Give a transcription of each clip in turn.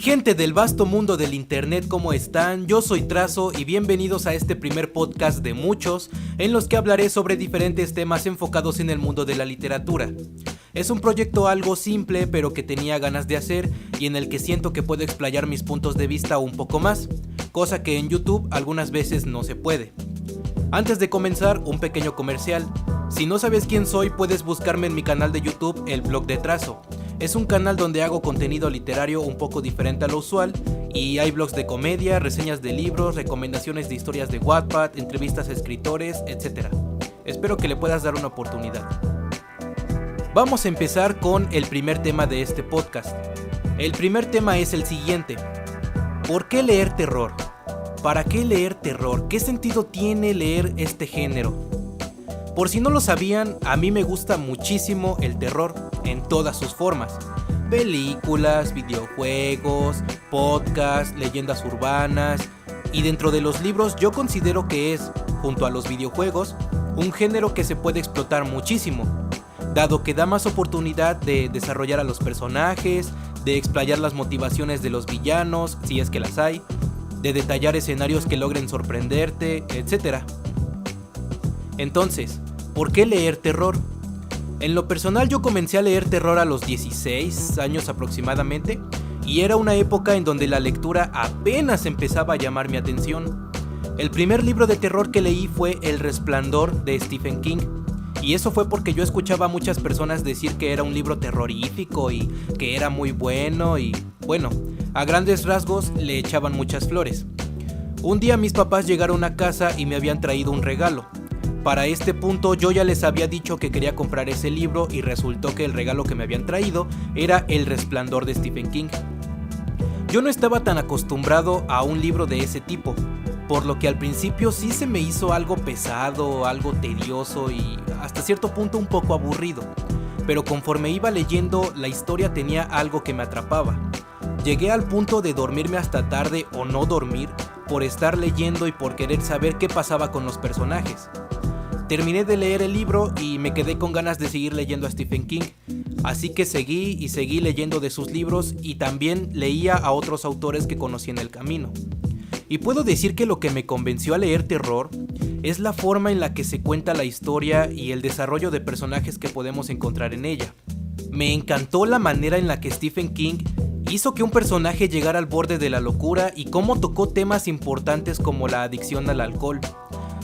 Gente del vasto mundo del internet, ¿cómo están? Yo soy Trazo y bienvenidos a este primer podcast de muchos en los que hablaré sobre diferentes temas enfocados en el mundo de la literatura. Es un proyecto algo simple pero que tenía ganas de hacer y en el que siento que puedo explayar mis puntos de vista un poco más, cosa que en YouTube algunas veces no se puede. Antes de comenzar, un pequeño comercial. Si no sabes quién soy, puedes buscarme en mi canal de YouTube, El Blog de Trazo. Es un canal donde hago contenido literario un poco diferente a lo usual y hay blogs de comedia, reseñas de libros, recomendaciones de historias de Wattpad, entrevistas a escritores, etc. Espero que le puedas dar una oportunidad. Vamos a empezar con el primer tema de este podcast. El primer tema es el siguiente. ¿Por qué leer terror? ¿Para qué leer terror? ¿Qué sentido tiene leer este género? Por si no lo sabían, a mí me gusta muchísimo el terror en todas sus formas. Películas, videojuegos, podcasts, leyendas urbanas. Y dentro de los libros yo considero que es, junto a los videojuegos, un género que se puede explotar muchísimo, dado que da más oportunidad de desarrollar a los personajes, de explayar las motivaciones de los villanos, si es que las hay, de detallar escenarios que logren sorprenderte, etc. Entonces, ¿por qué leer terror? En lo personal yo comencé a leer terror a los 16 años aproximadamente y era una época en donde la lectura apenas empezaba a llamar mi atención. El primer libro de terror que leí fue El Resplandor de Stephen King y eso fue porque yo escuchaba a muchas personas decir que era un libro terrorífico y que era muy bueno y bueno, a grandes rasgos le echaban muchas flores. Un día mis papás llegaron a casa y me habían traído un regalo. Para este punto yo ya les había dicho que quería comprar ese libro y resultó que el regalo que me habían traído era El Resplandor de Stephen King. Yo no estaba tan acostumbrado a un libro de ese tipo, por lo que al principio sí se me hizo algo pesado, algo tedioso y hasta cierto punto un poco aburrido. Pero conforme iba leyendo, la historia tenía algo que me atrapaba. Llegué al punto de dormirme hasta tarde o no dormir por estar leyendo y por querer saber qué pasaba con los personajes. Terminé de leer el libro y me quedé con ganas de seguir leyendo a Stephen King, así que seguí leyendo de sus libros y también leía a otros autores que conocí en el camino. Y puedo decir que lo que me convenció a leer terror es la forma en la que se cuenta la historia y el desarrollo de personajes que podemos encontrar en ella. Me encantó la manera en la que Stephen King hizo que un personaje llegara al borde de la locura y cómo tocó temas importantes como la adicción al alcohol.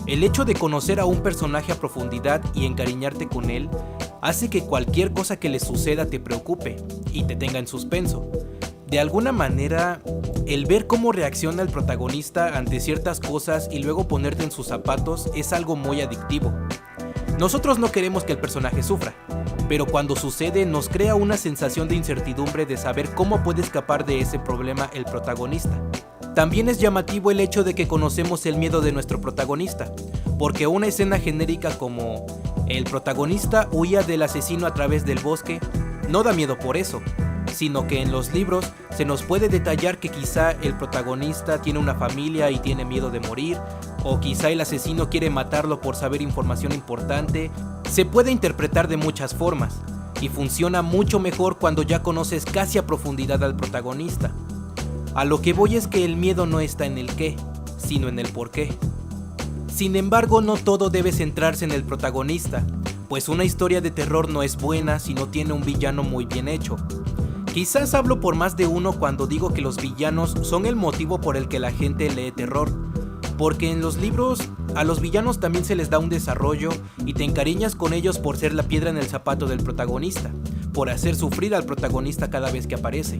El hecho de conocer a un personaje a profundidad y encariñarte con él hace que cualquier cosa que le suceda te preocupe y te tenga en suspenso. De alguna manera, el ver cómo reacciona el protagonista ante ciertas cosas y luego ponerte en sus zapatos es algo muy adictivo. Nosotros no queremos que el personaje sufra, pero cuando sucede nos crea una sensación de incertidumbre de saber cómo puede escapar de ese problema el protagonista. También es llamativo el hecho de que conocemos el miedo de nuestro protagonista, porque una escena genérica como el protagonista huía del asesino a través del bosque no da miedo por eso, sino que en los libros se nos puede detallar que quizá el protagonista tiene una familia y tiene miedo de morir, o quizá el asesino quiere matarlo por saber información importante. Se puede interpretar de muchas formas, y funciona mucho mejor cuando ya conoces casi a profundidad al protagonista. A lo que voy es que el miedo no está en el qué, sino en el por qué. Sin embargo, no todo debe centrarse en el protagonista, pues una historia de terror no es buena si no tiene un villano muy bien hecho. Quizás hablo por más de uno cuando digo que los villanos son el motivo por el que la gente lee terror, porque en los libros a los villanos también se les da un desarrollo y te encariñas con ellos por ser la piedra en el zapato del protagonista, por hacer sufrir al protagonista cada vez que aparece.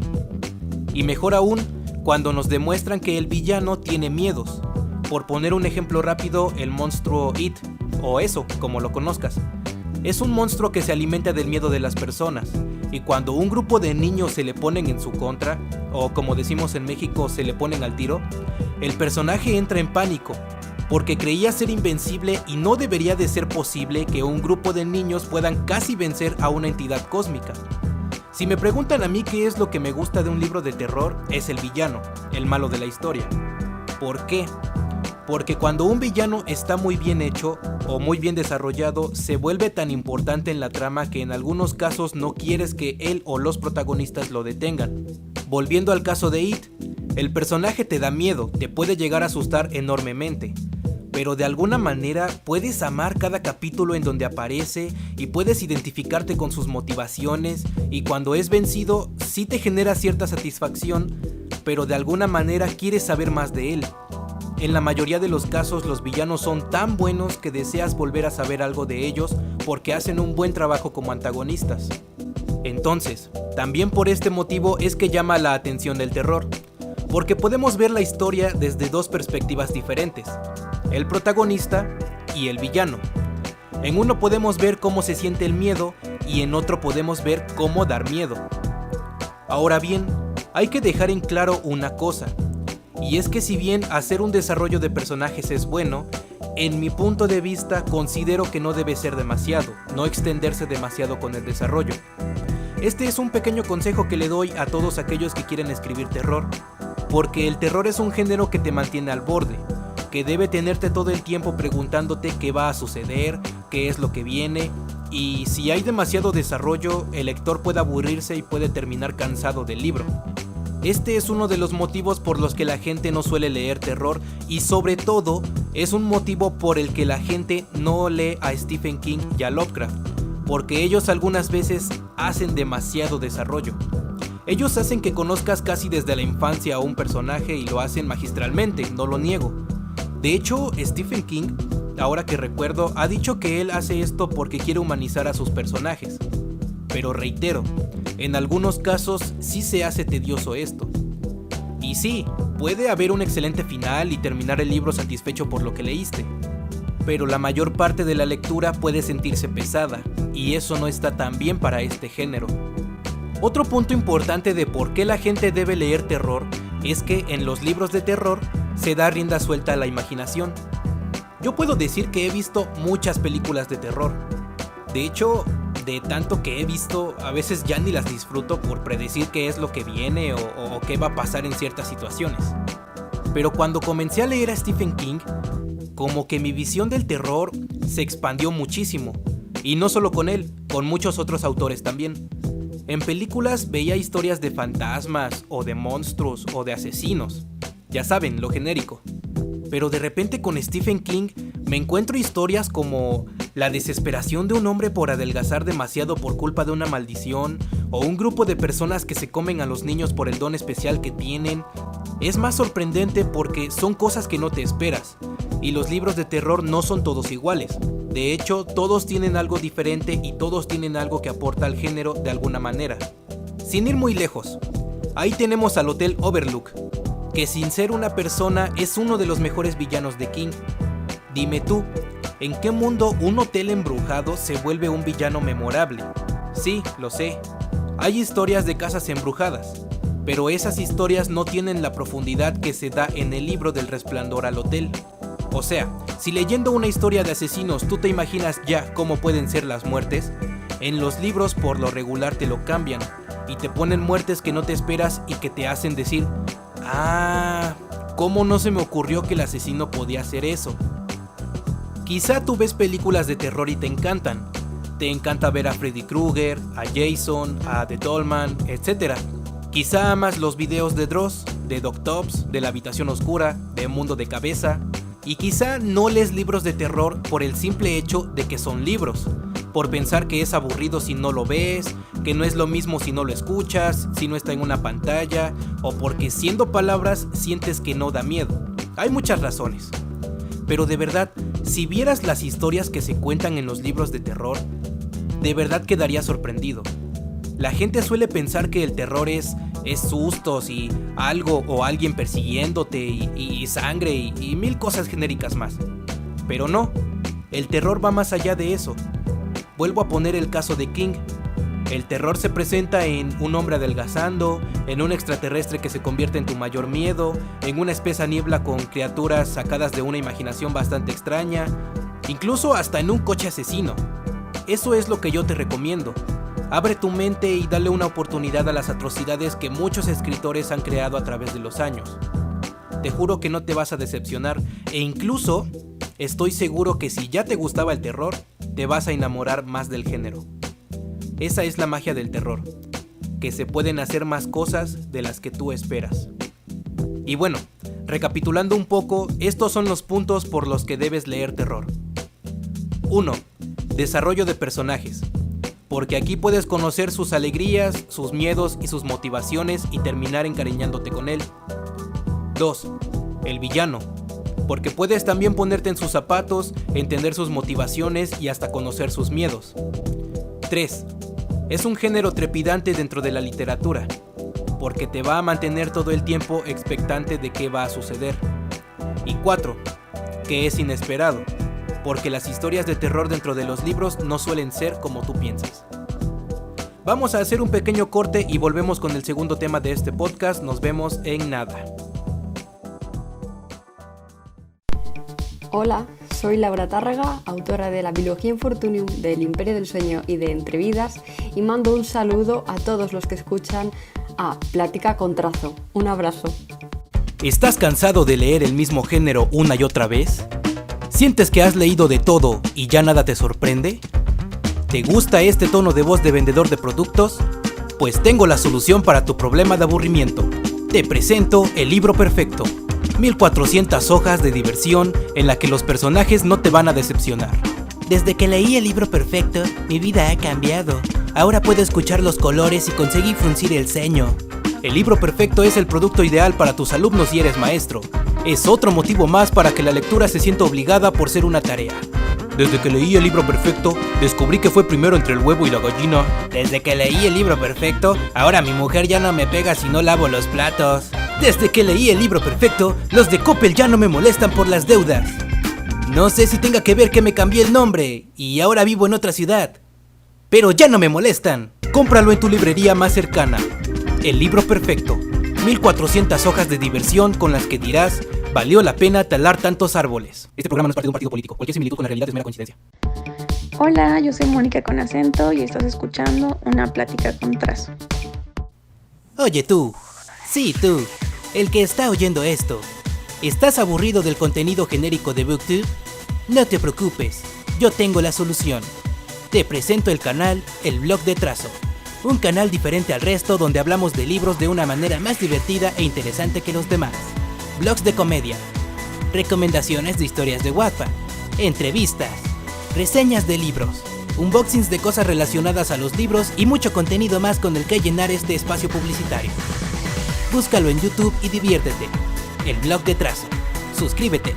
Y mejor aún, cuando nos demuestran que el villano tiene miedos. Por poner un ejemplo rápido, el monstruo It, o eso, como lo conozcas. Es un monstruo que se alimenta del miedo de las personas, y cuando un grupo de niños se le ponen en su contra, o como decimos en México, se le ponen al tiro, el personaje entra en pánico, porque creía ser invencible y no debería de ser posible que un grupo de niños puedan casi vencer a una entidad cósmica. Si me preguntan a mí qué es lo que me gusta de un libro de terror, es el villano, el malo de la historia. ¿Por qué? Porque cuando un villano está muy bien hecho o muy bien desarrollado, se vuelve tan importante en la trama que en algunos casos no quieres que él o los protagonistas lo detengan. Volviendo al caso de It, el personaje te da miedo, te puede llegar a asustar enormemente, pero de alguna manera puedes amar cada capítulo en donde aparece y puedes identificarte con sus motivaciones, y cuando es vencido sí te genera cierta satisfacción, pero de alguna manera quieres saber más de él. En la mayoría de los casos los villanos son tan buenos que deseas volver a saber algo de ellos porque hacen un buen trabajo como antagonistas. Entonces, también por este motivo es que llama la atención el terror, porque podemos ver la historia desde dos perspectivas diferentes, el protagonista y el villano. En uno podemos ver cómo se siente el miedo y en otro podemos ver cómo dar miedo. Ahora bien, hay que dejar en claro una cosa, y es que si bien hacer un desarrollo de personajes es bueno, en mi punto de vista considero que no debe ser demasiado, no extenderse demasiado con el desarrollo. Este es un pequeño consejo que le doy a todos aquellos que quieren escribir terror, porque el terror es un género que te mantiene al borde, que debe tenerte todo el tiempo preguntándote qué va a suceder, qué es lo que viene, y si hay demasiado desarrollo, el lector puede aburrirse y puede terminar cansado del libro. Este es uno de los motivos por los que la gente no suele leer terror, y sobre todo es un motivo por el que la gente no lee a Stephen King y a Lovecraft, porque ellos algunas veces hacen demasiado desarrollo. Ellos hacen que conozcas casi desde la infancia a un personaje y lo hacen magistralmente, no lo niego. De hecho, Stephen King, ahora que recuerdo, ha dicho que él hace esto porque quiere humanizar a sus personajes. Pero reitero, en algunos casos sí se hace tedioso esto. Y sí, puede haber un excelente final y terminar el libro satisfecho por lo que leíste, pero la mayor parte de la lectura puede sentirse pesada, y eso no está tan bien para este género. Otro punto importante de por qué la gente debe leer terror es que en los libros de terror se da rienda suelta a la imaginación. Yo puedo decir que he visto muchas películas de terror. De hecho, de tanto que he visto, a veces ya ni las disfruto por predecir qué es lo que viene o qué va a pasar en ciertas situaciones. Pero cuando comencé a leer a Stephen King, como que mi visión del terror se expandió muchísimo. Y no solo con él, con muchos otros autores también. En películas veía historias de fantasmas, o de monstruos, o de asesinos. Ya saben, lo genérico. Pero de repente con Stephen King me encuentro historias como la desesperación de un hombre por adelgazar demasiado por culpa de una maldición, o un grupo de personas que se comen a los niños por el don especial que tienen. Es más sorprendente porque son cosas que no te esperas, y los libros de terror no son todos iguales. De hecho, todos tienen algo diferente y todos tienen algo que aporta al género de alguna manera. Sin ir muy lejos, ahí tenemos al Hotel Overlook, que sin ser una persona es uno de los mejores villanos de King. Dime tú, ¿en qué mundo un hotel embrujado se vuelve un villano memorable? Sí, lo sé. Hay historias de casas embrujadas, pero esas historias no tienen la profundidad que se da en el libro del Resplandor al Hotel. O sea, si leyendo una historia de asesinos tú te imaginas ya cómo pueden ser las muertes, en los libros por lo regular te lo cambian y te ponen muertes que no te esperas y que te hacen decir: ah, ¿cómo no se me ocurrió que el asesino podía hacer eso? Quizá tú ves películas de terror y te encantan. Te encanta ver a Freddy Krueger, a Jason, a The Dollman, etc. Quizá amas los videos de Dross, de Doctops, de La Habitación Oscura, de Mundo de Cabeza. Y quizá no lees libros de terror por el simple hecho de que son libros, por pensar que es aburrido si no lo ves, que no es lo mismo si no lo escuchas, si no está en una pantalla, o porque siendo palabras sientes que no da miedo. Hay muchas razones. Pero de verdad, si vieras las historias que se cuentan en los libros de terror, de verdad quedarías sorprendido. La gente suele pensar que el terror es sustos y algo o alguien persiguiéndote y sangre y mil cosas genéricas más. Pero no, el terror va más allá de eso. Vuelvo a poner el caso de King. El terror se presenta en un hombre adelgazando, en un extraterrestre que se convierte en tu mayor miedo, en una espesa niebla con criaturas sacadas de una imaginación bastante extraña, incluso hasta en un coche asesino. Eso es lo que yo te recomiendo. Abre tu mente y dale una oportunidad a las atrocidades que muchos escritores han creado a través de los años. Te juro que no te vas a decepcionar, e incluso estoy seguro que si ya te gustaba el terror, te vas a enamorar más del género. Esa es la magia del terror. que se pueden hacer más cosas de las que tú esperas. Y bueno, recapitulando un poco, estos son los puntos por los que debes leer terror. 1. Desarrollo de personajes, porque aquí puedes conocer sus alegrías, sus miedos y sus motivaciones y terminar encariñándote con él. 2. El villano, porque puedes también ponerte en sus zapatos, entender sus motivaciones y hasta conocer sus miedos. 3. Es un género trepidante dentro de la literatura, porque te va a mantener todo el tiempo expectante de qué va a suceder. Y 4. Que es inesperado, porque las historias de terror dentro de los libros no suelen ser como tú piensas. Vamos a hacer un pequeño corte y volvemos con el segundo tema de este podcast. Nos vemos en nada. Hola, soy Laura Tárrega, autora de La Biología Infortunium, del Imperio del Sueño y de Entre Vidas, y mando un saludo a todos los que escuchan a Plática con Trazo. Un abrazo. ¿Estás cansado de leer el mismo género una y otra vez? ¿Sientes que has leído de todo y ya nada te sorprende? ¿Te gusta este tono de voz de vendedor de productos? Pues tengo la solución para tu problema de aburrimiento. Te presento El Libro Perfecto. 1400 hojas de diversión en la que los personajes no te van a decepcionar. Desde que leí El Libro Perfecto, mi vida ha cambiado. Ahora puedo escuchar los colores y conseguí fruncir el ceño. El Libro Perfecto es el producto ideal para tus alumnos si eres maestro. Es otro motivo más para que la lectura se sienta obligada por ser una tarea. Desde que leí El Libro Perfecto, descubrí que fue primero entre el huevo y la gallina. Desde que leí El Libro Perfecto, ahora mi mujer ya no me pega si no lavo los platos. Desde que leí El Libro Perfecto, los de Coppel ya no me molestan por las deudas. No sé si tenga que ver que me cambié el nombre y ahora vivo en otra ciudad, pero ya no me molestan. Cómpralo en tu librería más cercana. El Libro Perfecto. 1400 hojas de diversión con las que dirás, valió la pena talar tantos árboles. Este programa no es parte de un partido político. Cualquier similitud con la realidad es mera coincidencia. Hola, yo soy Mónica con acento y estás escuchando Una Plática con Trazo. Oye tú, sí tú, el que está oyendo esto, ¿estás aburrido del contenido genérico de BookTube? No te preocupes, yo tengo la solución. Te presento el canal El Blog de Trazo. Un canal diferente al resto donde hablamos de libros de una manera más divertida e interesante que los demás. Blogs de comedia, recomendaciones de historias de Wattpad, entrevistas, reseñas de libros, unboxings de cosas relacionadas a los libros y mucho contenido más con el que llenar este espacio publicitario. Búscalo en YouTube y diviértete. El Blog de Trazo. Suscríbete.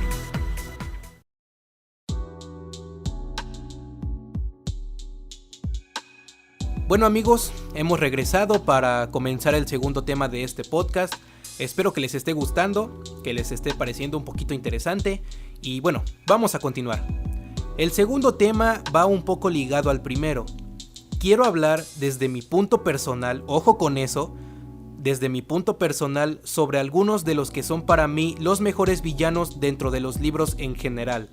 Bueno amigos, hemos regresado para comenzar el segundo tema de este podcast. Espero que les esté gustando, que les esté pareciendo un poquito interesante y bueno, vamos a continuar. El segundo tema va un poco ligado al primero. Quiero hablar desde mi punto personal, ojo con eso, desde mi punto personal sobre algunos de los que son para mí los mejores villanos dentro de los libros en general.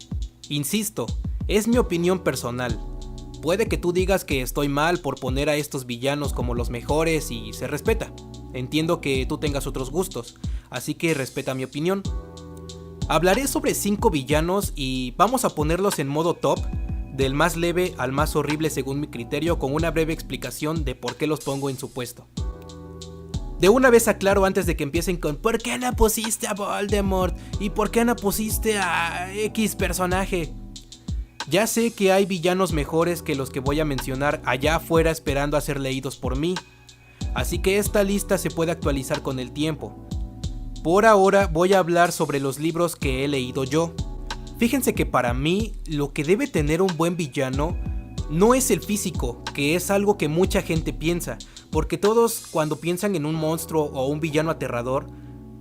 Insisto, es mi opinión personal. Puede que tú digas que estoy mal por poner a estos villanos como los mejores y se respeta. Entiendo que tú tengas otros gustos, así que respeta mi opinión. Hablaré sobre 5 villanos y vamos a ponerlos en modo top, del más leve al más horrible según mi criterio, con una breve explicación de por qué los pongo en su puesto. De una vez aclaro antes de que empiecen con ¿por qué no pusiste a Voldemort? ¿Y por qué no pusiste a X personaje? Ya sé que hay villanos mejores que los que voy a mencionar allá afuera esperando a ser leídos por mí, así que esta lista se puede actualizar con el tiempo. Por ahora voy a hablar sobre los libros que he leído yo. Fíjense que para mí lo que debe tener un buen villano no es el físico, que es algo que mucha gente piensa, porque todos cuando piensan en un monstruo o un villano aterrador,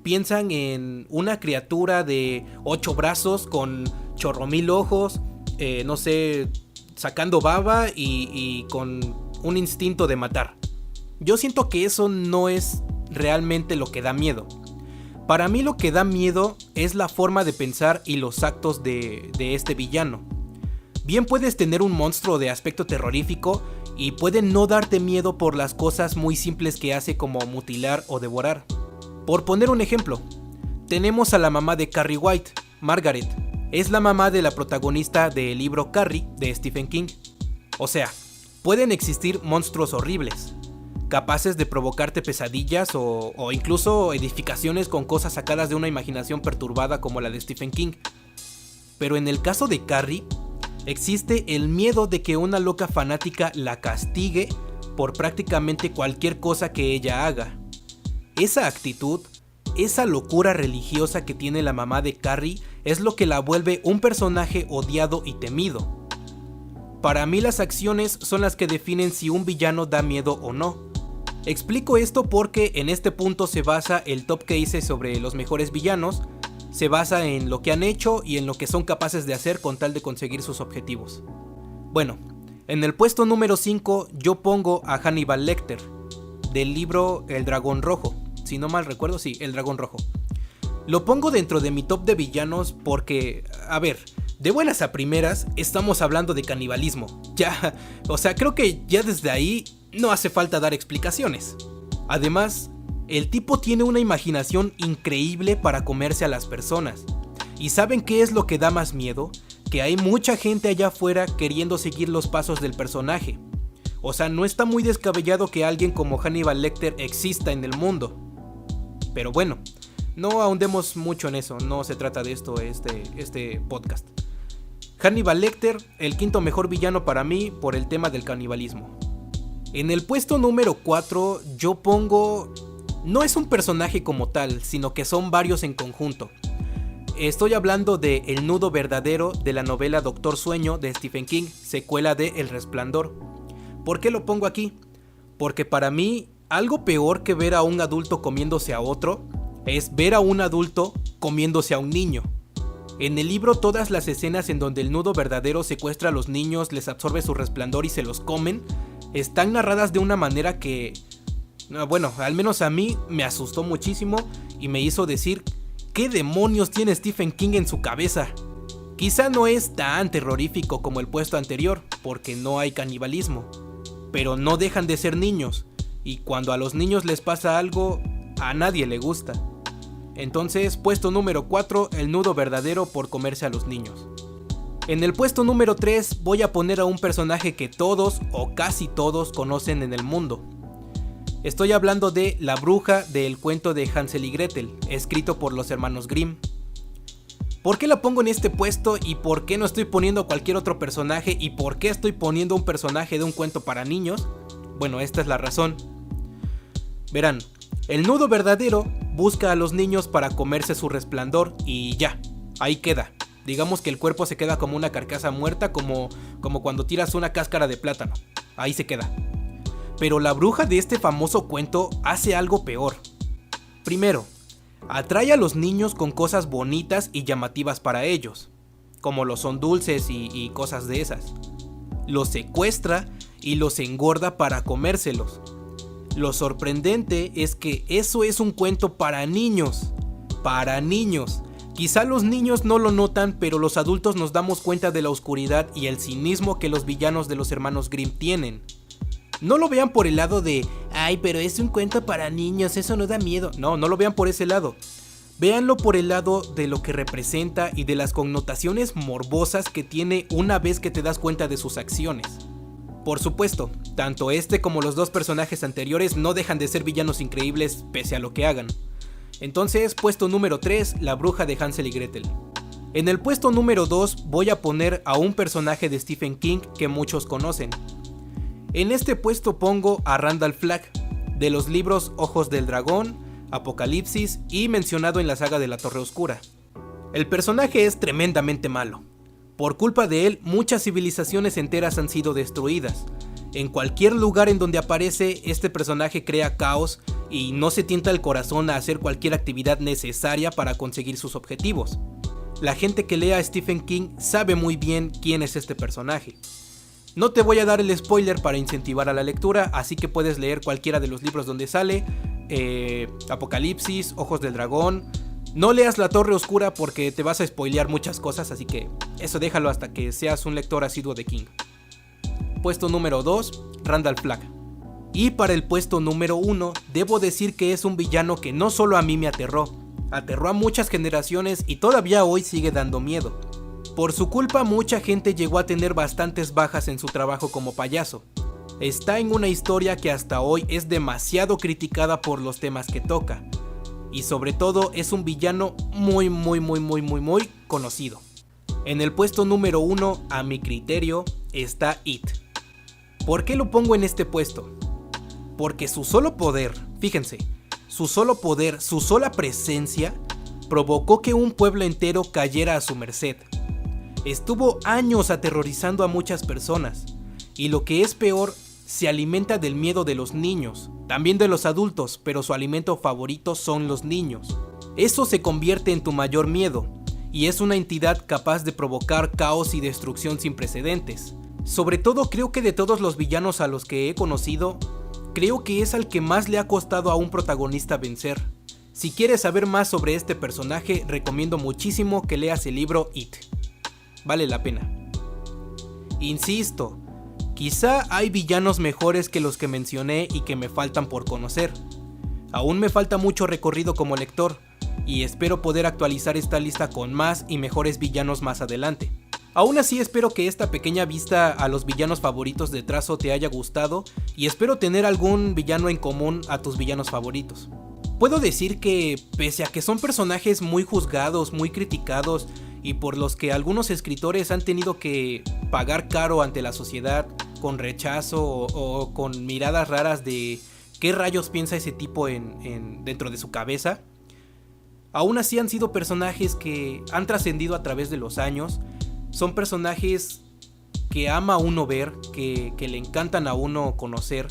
piensan en una criatura de 8 brazos con chorromil ojos, no sé, sacando baba y con un instinto de matar. Yo siento que eso no es realmente lo que da miedo. Para mí lo que da miedo es la forma de pensar y los actos de este villano. Bien puedes tener un monstruo de aspecto terrorífico y puede no darte miedo por las cosas muy simples que hace, como mutilar o devorar. Por poner un ejemplo, tenemos a la mamá de Carrie White, Margaret. Es la mamá de la protagonista del libro Carrie de Stephen King. O sea, pueden existir monstruos horribles. capaces de provocarte pesadillas o incluso edificaciones con cosas sacadas de una imaginación perturbada como la de Stephen King. Pero en el caso de Carrie, existe el miedo de que una loca fanática la castigue por prácticamente cualquier cosa que ella haga. Esa actitud, esa locura religiosa que tiene la mamá de Carrie es lo que la vuelve un personaje odiado y temido. Para mí las acciones son las que definen si un villano da miedo o no. Explico esto porque en este punto se basa el top que hice sobre los mejores villanos, se basa en lo que han hecho y en lo que son capaces de hacer con tal de conseguir sus objetivos. Bueno, en el puesto número 5 yo pongo a Hannibal Lecter, del libro El Dragón Rojo, si no mal recuerdo, sí, El Dragón Rojo. Lo pongo dentro de mi top de villanos porque, a ver, de buenas a primeras estamos hablando de canibalismo. Ya, o sea, creo que ya desde ahí no hace falta dar explicaciones. Además, el tipo tiene una imaginación increíble para comerse a las personas. ¿Y saben qué es lo que da más miedo? Que hay mucha gente allá afuera queriendo seguir los pasos del personaje. O sea, no está muy descabellado que alguien como Hannibal Lecter exista en el mundo. Pero bueno, no ahondemos mucho en eso, no se trata de esto este podcast. Hannibal Lecter, el quinto mejor villano para mí por el tema del canibalismo. En el puesto número 4 yo pongo... No es un personaje como tal, sino que son varios en conjunto. Estoy hablando de El nudo verdadero de la novela Doctor Sueño de Stephen King, secuela de El Resplandor. ¿Por qué lo pongo aquí? Porque para mí, algo peor que ver a un adulto comiéndose a otro, es ver a un adulto comiéndose a un niño. En el libro todas las escenas en donde el nudo verdadero secuestra a los niños, les absorbe su resplandor y se los comen, están narradas de una manera que... Bueno, al menos a mí me asustó muchísimo y me hizo decir, ¿qué demonios tiene Stephen King en su cabeza? Quizá no es tan terrorífico como el puesto anterior, porque no hay canibalismo, pero no dejan de ser niños, y cuando a los niños les pasa algo, a nadie le gusta. Entonces, puesto número 4, el nudo verdadero por comerse a los niños. En el puesto número 3 voy a poner a un personaje que todos o casi todos conocen en el mundo. Estoy hablando de la bruja del cuento de Hansel y Gretel, escrito por los hermanos Grimm. ¿Por qué la pongo en este puesto y por qué no estoy poniendo cualquier otro personaje y por qué estoy poniendo un personaje de un cuento para niños? Bueno, esta es la razón. Verán, el nudo verdadero busca a los niños para comerse su resplandor y ya, ahí queda. Digamos que el cuerpo se queda como una carcasa muerta, como cuando tiras una cáscara de plátano. Ahí se queda. Pero la bruja de este famoso cuento hace algo peor. Primero, atrae a los niños con cosas bonitas y llamativas para ellos, como lo son dulces y cosas de esas. Los secuestra y los engorda para comérselos. Lo sorprendente es que eso es un cuento para niños. Para niños. Quizá los niños no lo notan, pero los adultos nos damos cuenta de la oscuridad y el cinismo que los villanos de los hermanos Grimm tienen. No lo vean por el lado de, ay, pero es un cuento para niños, eso no da miedo. No lo vean por ese lado. Véanlo por el lado de lo que representa y de las connotaciones morbosas que tiene una vez que te das cuenta de sus acciones. Por supuesto, tanto este como los dos personajes anteriores no dejan de ser villanos increíbles pese a lo que hagan. Entonces, puesto número 3, la bruja de Hansel y Gretel. En el puesto número 2 voy a poner a un personaje de Stephen King que muchos conocen. En este puesto pongo a Randall Flagg, de los libros Ojos del Dragón, Apocalipsis y mencionado en la saga de la Torre Oscura. El personaje es tremendamente malo. Por culpa de él, muchas civilizaciones enteras han sido destruidas. En cualquier lugar en donde aparece, este personaje crea caos y no se tienta el corazón a hacer cualquier actividad necesaria para conseguir sus objetivos. La gente que lea a Stephen King sabe muy bien quién es este personaje. No te voy a dar el spoiler para incentivar a la lectura, así que puedes leer cualquiera de los libros donde sale, Apocalipsis, Ojos del Dragón. No leas La Torre Oscura porque te vas a spoilear muchas cosas, así que eso déjalo hasta que seas un lector asiduo de King. Puesto número 2, Randall Flagg. Y para el puesto número 1, debo decir que es un villano que no solo a mí me aterró a muchas generaciones y todavía hoy sigue dando miedo. Por su culpa mucha gente llegó a tener bastantes bajas en su trabajo como payaso. Está en una historia que hasta hoy es demasiado criticada por los temas que toca. Y sobre todo es un villano muy conocido. En el puesto número 1, a mi criterio, está It. ¿Por qué lo pongo en este puesto? Porque su solo poder, fíjense, su sola presencia, provocó que un pueblo entero cayera a su merced. Estuvo años aterrorizando a muchas personas, y lo que es peor, se alimenta del miedo de los niños, también de los adultos, pero su alimento favorito son los niños. Eso se convierte en tu mayor miedo, y es una entidad capaz de provocar caos y destrucción sin precedentes. Sobre todo creo que de todos los villanos a los que he conocido, creo que es al que más le ha costado a un protagonista vencer. Si quieres saber más sobre este personaje, recomiendo muchísimo que leas el libro It. Vale la pena. Insisto, quizá hay villanos mejores que los que mencioné y que me faltan por conocer. Aún me falta mucho recorrido como lector, y espero poder actualizar esta lista con más y mejores villanos más adelante. Aún así espero que esta pequeña vista a los villanos favoritos de Trazo te haya gustado, y espero tener algún villano en común a tus villanos favoritos. Puedo decir que, pese a que son personajes muy juzgados, muy criticados, y por los que algunos escritores han tenido que pagar caro ante la sociedad, con rechazo o con miradas raras de qué rayos piensa ese tipo dentro de su cabeza, aún así han sido personajes que han trascendido a través de los años. Son personajes que ama a uno ver, que le encantan a uno conocer,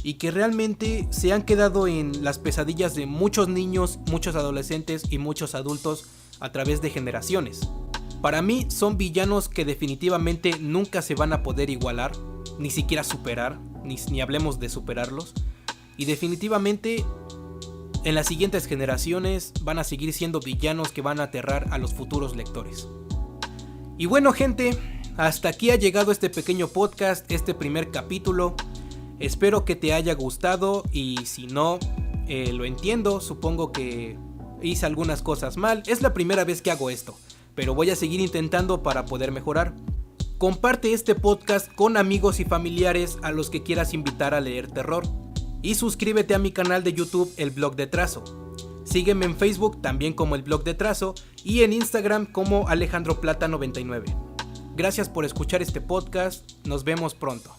y que realmente se han quedado en las pesadillas de muchos niños, muchos adolescentes y muchos adultos a través de generaciones. Para mí son villanos que definitivamente nunca se van a poder igualar, ni siquiera superar, ni hablemos de superarlos, y definitivamente en las siguientes generaciones van a seguir siendo villanos que van a aterrar a los futuros lectores. Y bueno, gente, hasta aquí ha llegado este pequeño podcast, este primer capítulo. Espero que te haya gustado, y si no, lo entiendo, supongo que hice algunas cosas mal. Es la primera vez que hago esto, pero voy a seguir intentando para poder mejorar. Comparte este podcast con amigos y familiares a los que quieras invitar a leer terror. Y suscríbete a mi canal de YouTube, El Blog de Trazo. Sígueme en Facebook también como El Blog de Trazo, y en Instagram como AlejandroPlata99. Gracias por escuchar este podcast, nos vemos pronto.